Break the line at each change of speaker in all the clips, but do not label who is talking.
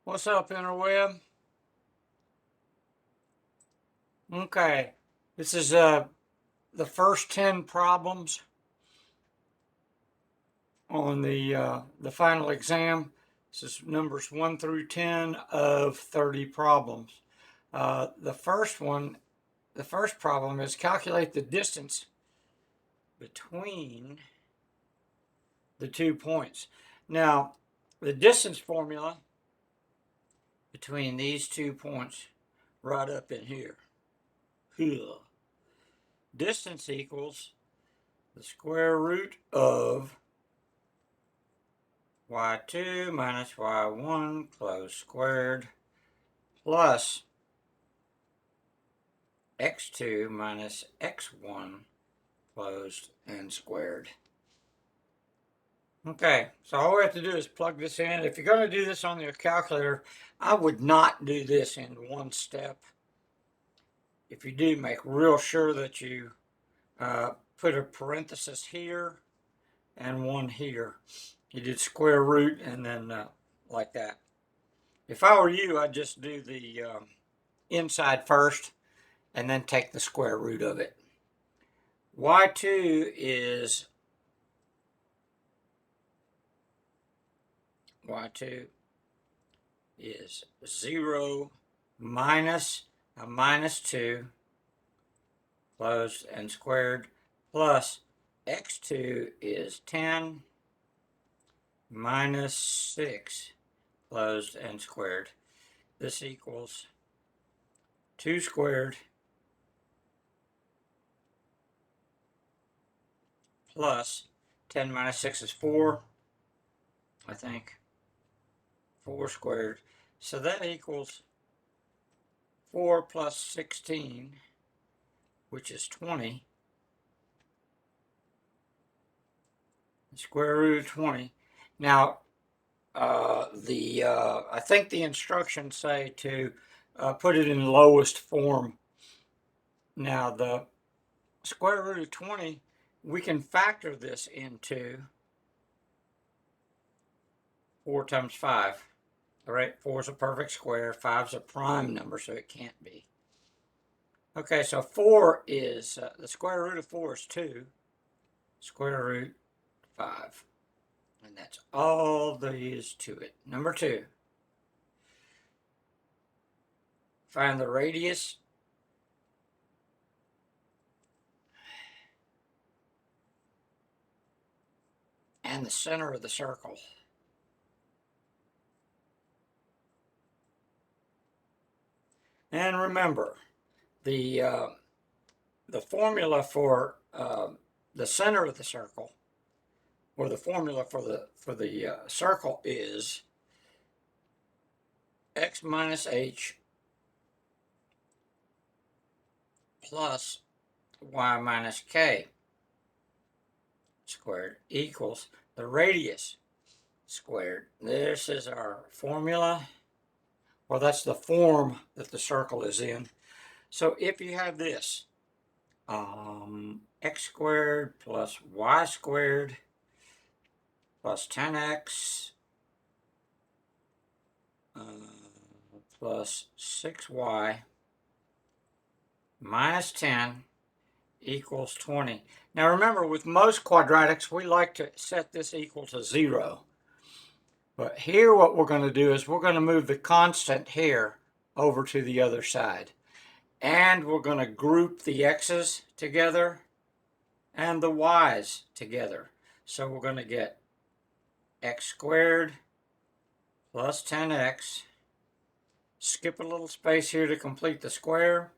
What's up, interweb? Okay, this is the first 10 problems on the final exam. This is numbers 1 through 10 of 30 problems. The first problem is calculate the distance between the 2 points. Now, the distance formula between these 2 points right up in here. Distance equals the square root of y2 minus y1 closed squared plus x2 minus x1 closed and squared. Okay, so all we have to do is plug this in. If you're going to do this on your calculator, I would not do this in one step. If you do, make real sure that you put a parenthesis here and one here. You did square root and then like that. If I were you, I'd just do the inside first and then take the square root of it. y2 is 0 minus a minus 2 closed and squared plus x2 is 10 minus 6 closed and squared. This equals 2 squared plus 10 minus 6 is 4, I think. 4 squared. So that equals 4 plus 16, which is 20. The square root of 20. Now, I think the instructions say to put it in lowest form. Now, the square root of 20, we can factor this into 4 times 5. All right, 4 is a perfect square, 5 is a prime number, so it can't be. Okay, so 4 is, the square root of 4 is 2, square root 5. And that's all there is to it. Number 2. Find the radius and the center of the circle. And remember, the formula for the center of the circle, or the formula for the circle, is x minus h plus y minus k squared equals the radius squared. This is our formula. Well, that's the form that the circle is in. So if you have this, x squared plus y squared plus 10x plus 6y minus 10 equals 20. Now remember, with most quadratics, we like to set this equal to 0. But here what we're going to do is we're going to move the constant here over to the other side. And we're going to group the x's together and the y's together. So we're going to get x squared plus 10x. Skip a little space here to complete the square.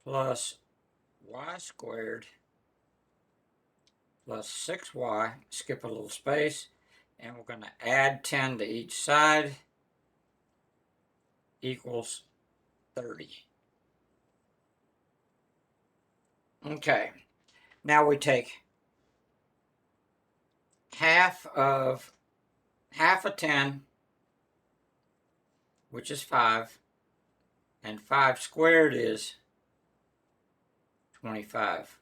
Plus y squared plus 6y. Skip a little space. And we're going to add 10 to each side. Equals 30. Okay. Now we take half of 10, which is 5, and 5 squared is 25.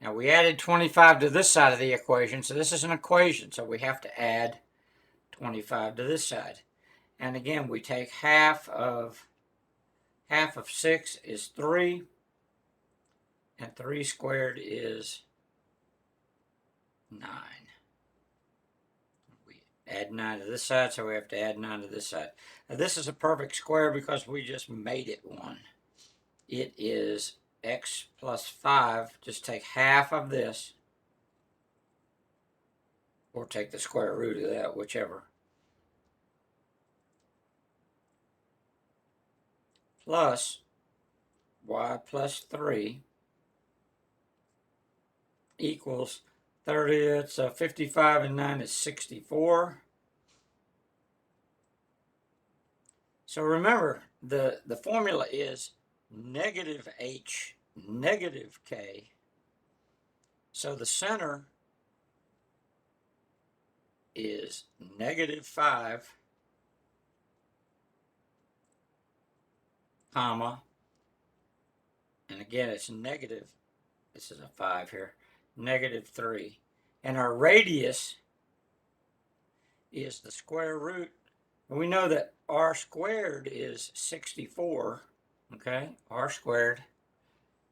Now we added 25 to this side of the equation, so this is an equation, so we have to add 25 to this side. And again, we take half of 6 is 3, and 3 squared is 9. We add 9 to this side, so we have to add 9 to this side. Now this is a perfect square because we just made it one. It is x plus 5. Just take half of this, or take the square root of that, whichever. Plus y plus 3 equals 30. It's 55, and 9 is 64. So remember, the formula is negative h, negative k. So the center is negative 5, comma, and again it's negative, this is a 5 here, negative 3. And our radius is the square root. And we know that r squared is 64, okay? R squared,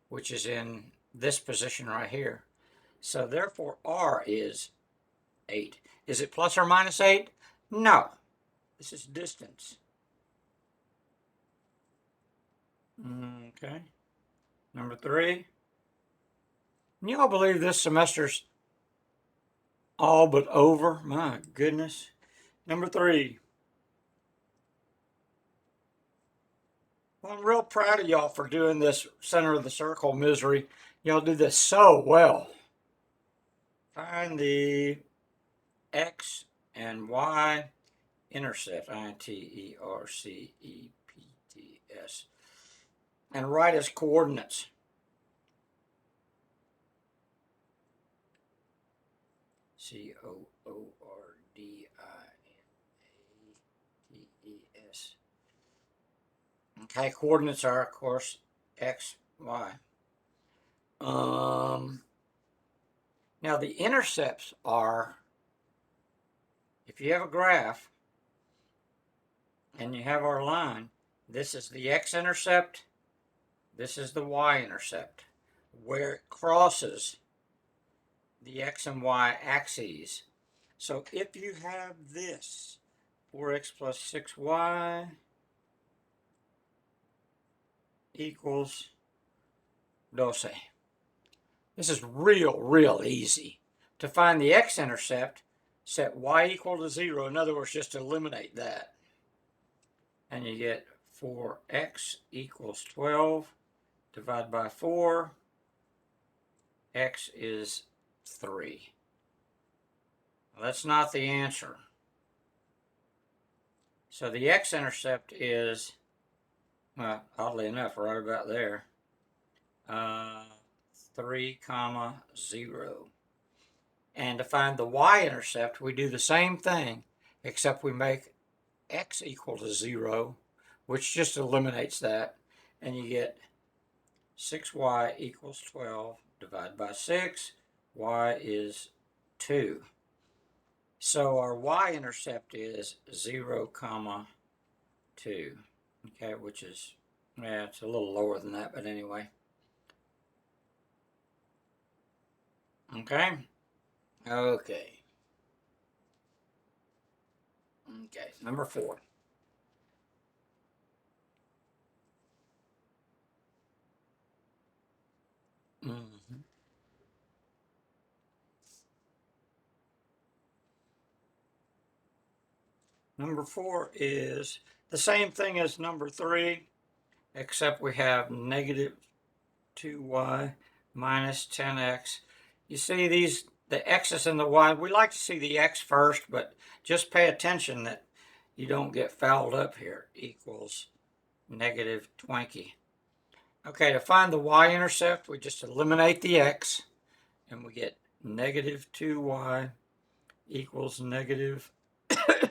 which is in this position right here. So therefore r is 8. Is it plus or minus 8? No. This is distance. Okay. Number 3. Can you all believe this semester's all but over? My goodness. Number 3. Well, I'm real proud of y'all for doing this center of the circle misery. Y'all do this so well. Find the x and y intercept, intercepts, and write as coordinates. coordinates. Okay, coordinates are, of course, x, y. Now the intercepts are, if you have a graph and you have our line, this is the x-intercept, this is the y-intercept, where it crosses the x and y axes. So if you have this, 4x plus 6y equals 12. This is real easy. To find the x-intercept, set y equal to 0. In other words, just eliminate that. And you get 4x equals 12. Divide by 4. X is 3. Well, that's not the answer. So the x-intercept is, well, oddly enough, right about there. 3, 0. And to find the y-intercept, we do the same thing, except we make x equal to 0, which just eliminates that. And you get 6y equals 12. Divide by 6. Y is 2. So our y-intercept is 0, 2. Okay, which is, yeah, it's a little lower than that, but anyway. Okay. Okay. Okay, number 4. Number 4 is the same thing as number 3, except we have negative 2y minus 10x. You see these, the x's and the y, we like to see the x first, but just pay attention that you don't get fouled up here, equals negative 20. Okay, to find the y-intercept, we just eliminate the x, and we get negative 2y equals negative,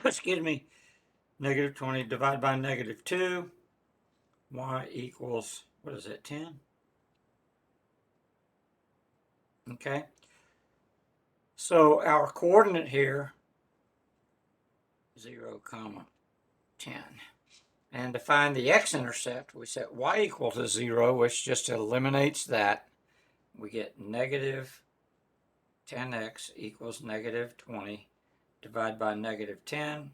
excuse me, negative 20 divided by negative 2. Y equals, what is it, 10? Okay. So our coordinate here, 0, 10. And to find the x-intercept, we set y equal to 0, which just eliminates that. We get negative 10x equals negative 20 divided by negative 10.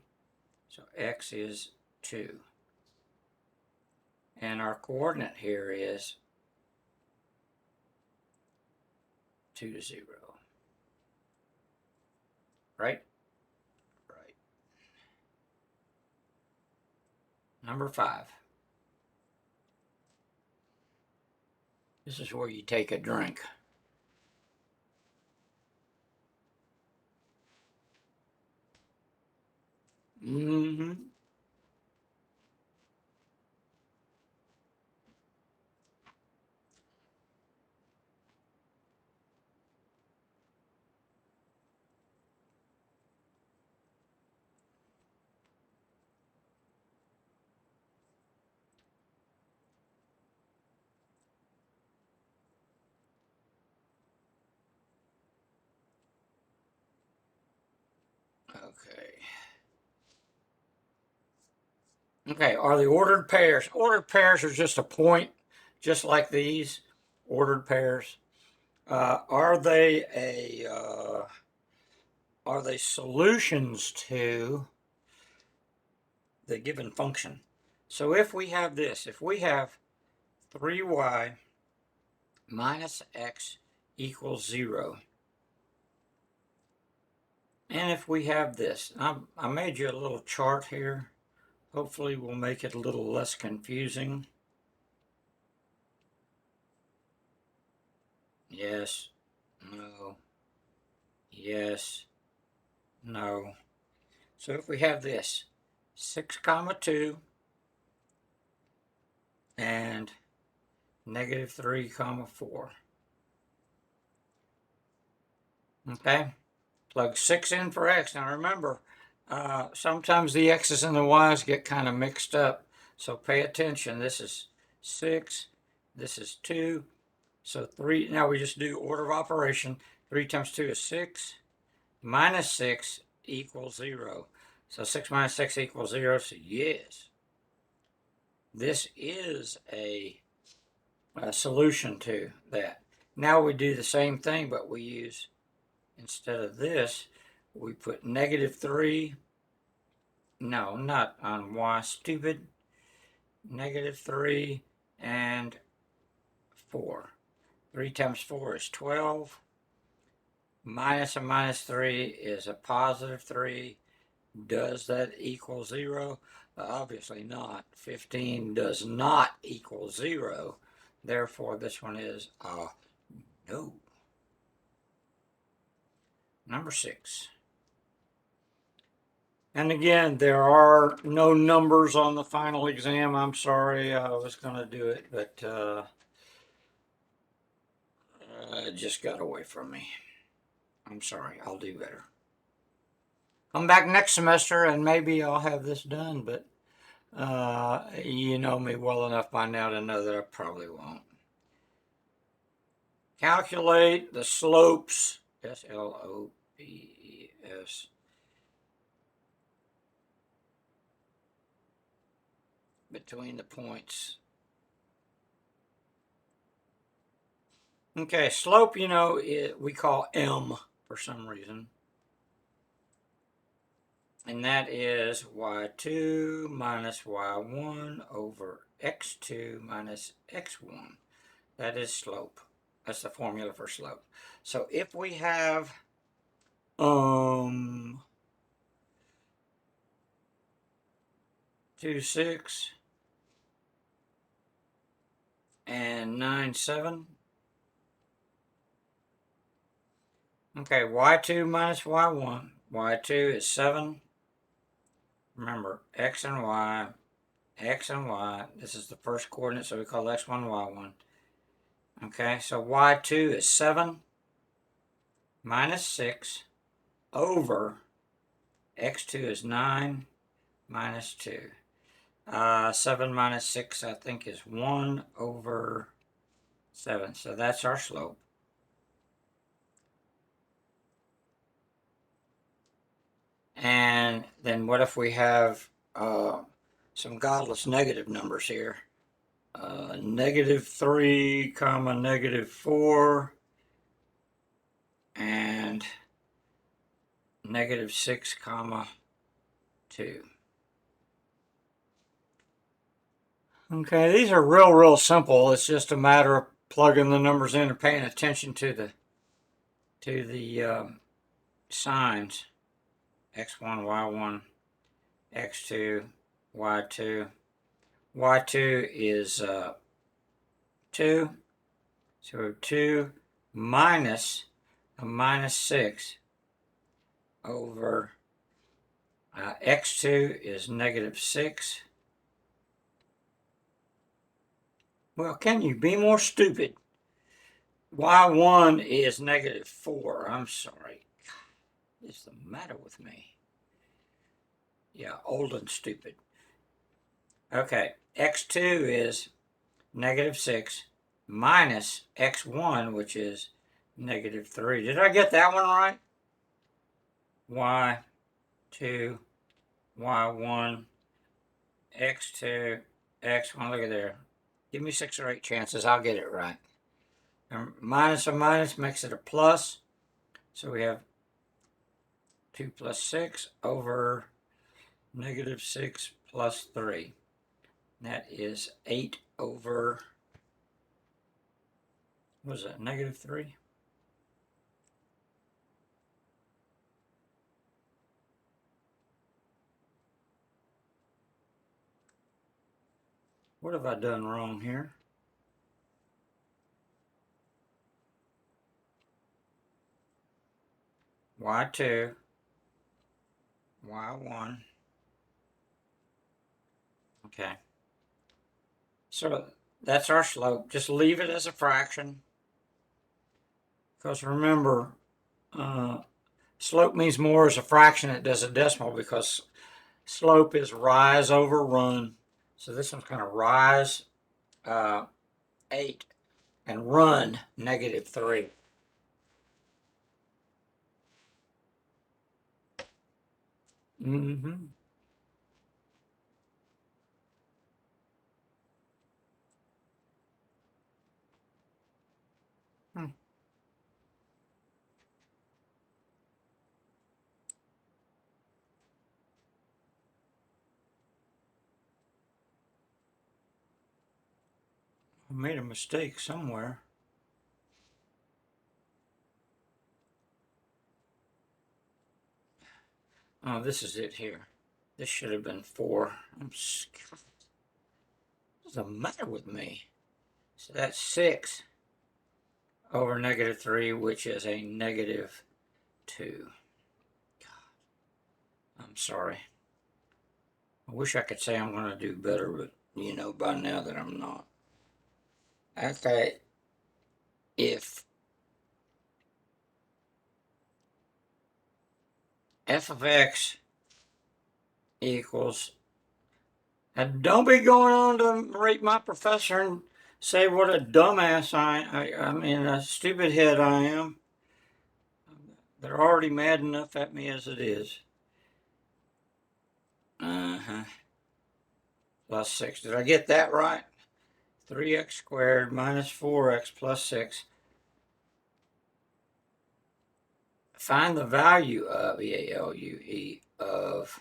So x is 2. And our coordinate here is 2 to 0. Right? Right. Number 5. This is where you take a drink. Mm-hmm. Okay. Okay, are the ordered pairs? Ordered pairs are just a point, just like these ordered pairs. Are they solutions to the given function? So if we have this, if we have 3y minus x equals 0, and if we have this, I made you a little chart here. Hopefully we'll make it a little less confusing. Yes, no, yes, no. So if we have this 6 comma 2 and negative 3 comma 4. Okay, plug 6 in for x. Now remember, sometimes the x's and the y's get kind of mixed up, so pay attention. This is 6, this is 2, so 3. Now we just do order of operation. 3 times 2 is 6, minus 6 equals 0. So 6 minus 6 equals 0, so yes, this is a solution to that. Now we do the same thing, but we use, instead of this, we put negative 3. No, not on y, stupid. Negative 3 and 4. 3 times 4 is 12. Minus a minus 3 is a positive 3. Does that equal 0? Obviously not. 15 does not equal 0. Therefore, this one is no. Number 6. And again, there are no numbers on the final exam. I'm sorry, I was going to do it, but it just got away from me. I'm sorry, I'll do better. Come back next semester and maybe I'll have this done, but you know me well enough by now to know that I probably won't. Calculate the slopes, S-L-O-P-E-S, between the points. Okay, slope, you know, we call M for some reason. And that is y2 minus y1 over x2 minus x1. That is slope. That's the formula for slope. So if we have 2, 6 and 9, 7. Okay, y2 minus y1. y2 is 7. Remember, x and y. This is the first coordinate, so we call x1, y1. Okay, so y2 is 7 minus 6 over x2 is 9 minus 2. 7 minus 6, I think, is 1 over 7. So that's our slope. And then what if we have some godless negative numbers here. -3, comma, -4, and -6, comma, 2. Okay, these are real simple. It's just a matter of plugging the numbers in and paying attention to the signs. X1, Y1, X2, Y2. Y2 is 2. So 2 minus a -6 over X2 is -6. Well, can you be more stupid? Y1 is -4. I'm sorry. What is the matter with me? Yeah, old and stupid. Okay, X2 is -6 minus X1, which is -3. Did I get that one right? Y2, Y1, X2, X1. Look at there. Give me 6 or 8 chances. I'll get it right. And minus a minus makes it a plus. So we have 2 plus 6 over -6 plus 3. That is 8 over, what was that, -3? What have I done wrong here? Y2, Y1. Okay. So that's our slope. Just leave it as a fraction. Because remember, slope means more as a fraction than it does a decimal, because slope is rise over run. So this one's going to rise 8 and run -3. Mm-hmm. Hmm. I made a mistake somewhere. Oh, this is it here. This should have been 4. What's the matter with me? So that's 6 over -3, which is a -2. I'm sorry. I wish I could say I'm going to do better, but you know by now that I'm not. Okay, if f of x equals, and don't be going on to rate my professor and say what a dumbass I mean, a stupid head I am. They're already mad enough at me as it is. Plus 6. Did I get that right? 3x squared minus 4x plus 6. Find the value of EALUE of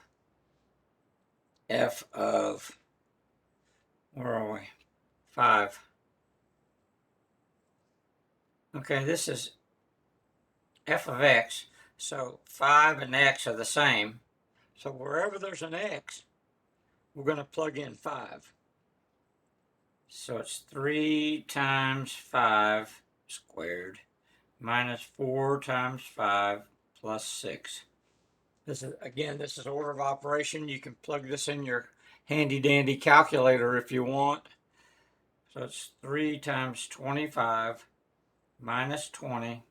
f of, where are we? 5. Okay, this is f of x. So 5 and x are the same. So wherever there's an x, we're going to plug in 5. So it's 3 times 5 squared minus 4 times 5 plus 6. This is order of operation. You can plug this in your handy dandy calculator if you want. So it's 3 times 25 minus 20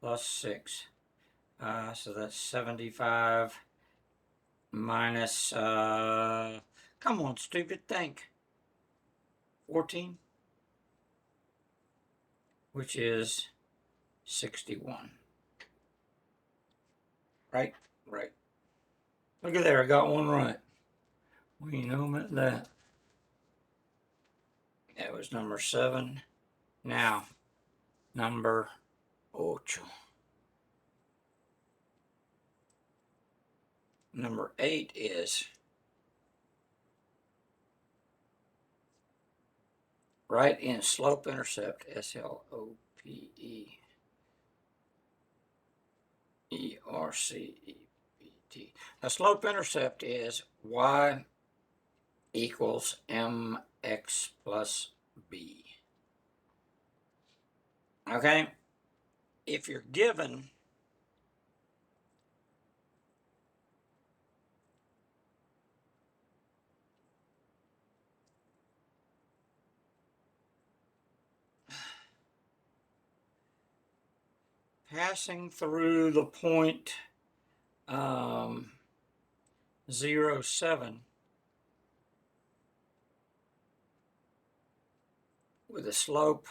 plus 6. So that's 75 minus, come on, stupid, think. 14, which is 61. Right? Right. Look at there, I got one right. We know that. That was number 7. Now, number 8. Number 8 is write in slope intercept, SLOPEERCEPT. The slope intercept is y equals mx plus b. Okay? If you're given passing through the point 0, 7 with a slope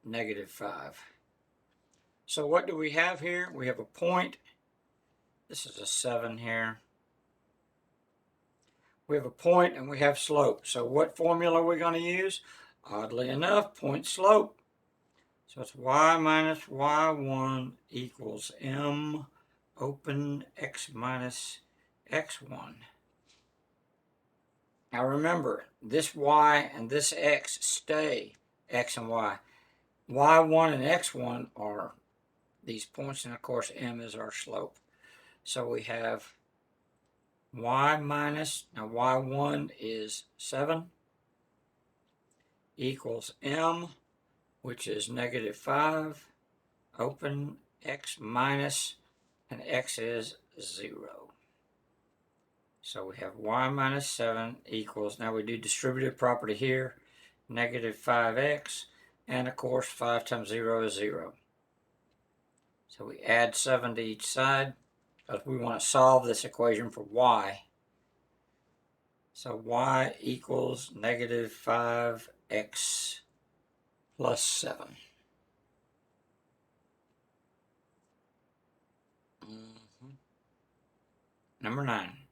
-5. So what do we have here? We have a point. This is a 7 here. We have a point and we have slope. So what formula are we going to use? Oddly enough, point slope. So it's y minus y1 equals m open x minus x1. Now remember, this y and this x stay x and y. y1 and x1 are these points, and of course m is our slope. So we have y minus, now y1 is 7, equals m, which is -5, open x minus, and x is 0. So we have y minus 7 equals, now we do distributive property here, -5x, and of course 5 times 0 is 0. So we add 7 to each side, because we want to solve this equation for y. So y equals -5x plus 7. Number 9.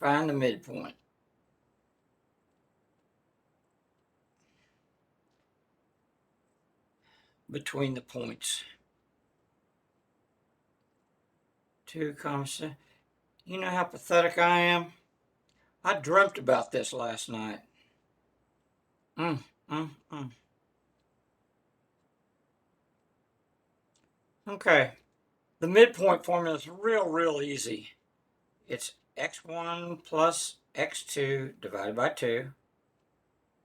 Find the midpoint. Between the points. 2, 7. You know how pathetic I am? I dreamt about this last night. Okay. The midpoint formula is real easy. It's x1 plus x2 divided by 2.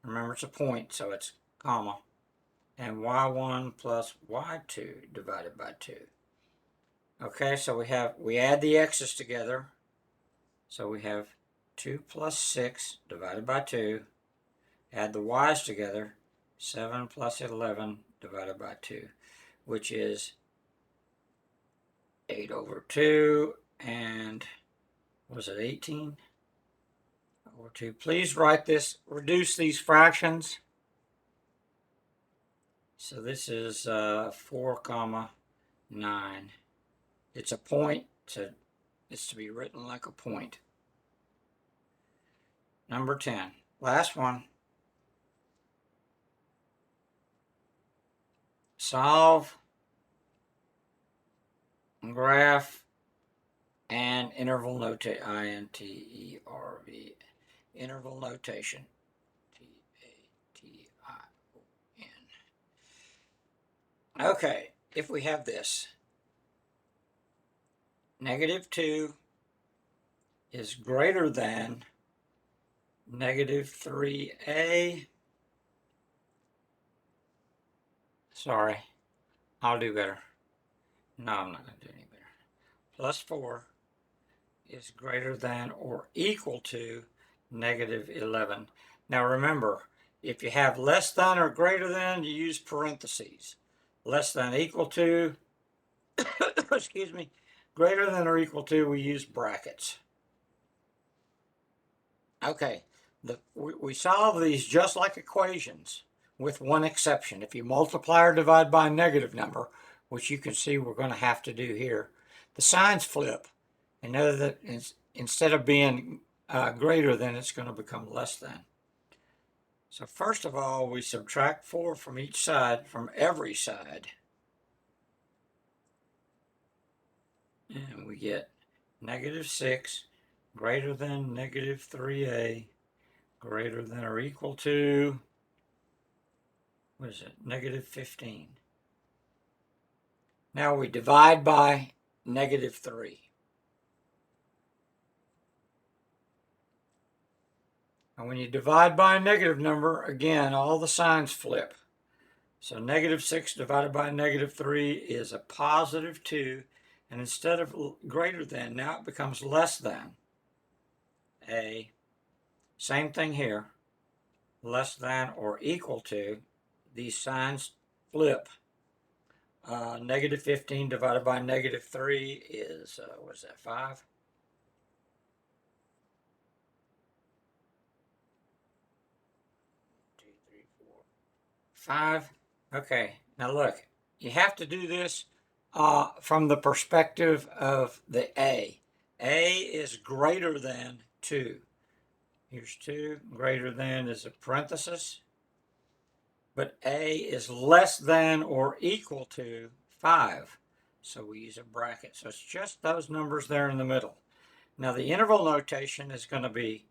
Remember, it's a point, so it's comma. And y1 plus y2 divided by 2. Okay, so we add the x's together. So we have 2 plus 6 divided by 2. Add the y's together. 7 plus 11 divided by 2, which is 8 over 2, and was it 18 over 2? Please write this, reduce these fractions. So this is 4, 9. It's a point, so it's to be written like a point. Number 10, last one. Solve, graph, and interval notation, I-N-T-E-R-V, interval notation, T-A-T-I-O-N. Okay, if we have this, -2 is greater than -3a. Sorry, I'll do better. No, I'm not going to do any better. Plus 4 is greater than or equal to -11. Now remember, if you have less than or greater than, you use parentheses. Less than, equal to, excuse me, greater than or equal to, we use brackets. Okay, we solve these just like equations with one exception. If you multiply or divide by a negative number, which you can see we're going to have to do here, the signs flip. And instead of being greater than, it's going to become less than. So first of all, we subtract 4 from each side, from every side. And we get -6 greater than -3a greater than or equal to, what is it, -15. Now we divide by -3. And when you divide by a negative number, again, all the signs flip. So -6 divided by -3 is a +2. And instead of greater than, now it becomes less than a. Same thing here. Less than or equal to. These signs flip. -15 divided by -3 is, what is that, 5? Five. Okay, now look, you have to do this from the perspective of the A. A is greater than 2. Here's 2, greater than is a parenthesis. But A is less than or equal to 5. So we use a bracket. So it's just those numbers there in the middle. Now the interval notation is going to be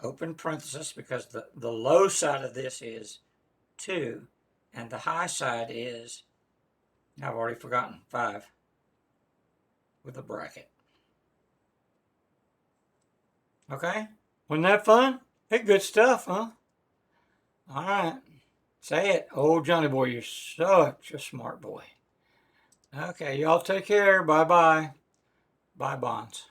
open parenthesis because the low side of this is 2. And the high side is, I've already forgotten, 5 with a bracket. Okay? Wasn't that fun? Hey, good stuff, huh? All right. Say it. Oh, Johnny boy, you're such a smart boy. Okay, y'all take care. Bye-bye. Bye, Bonds.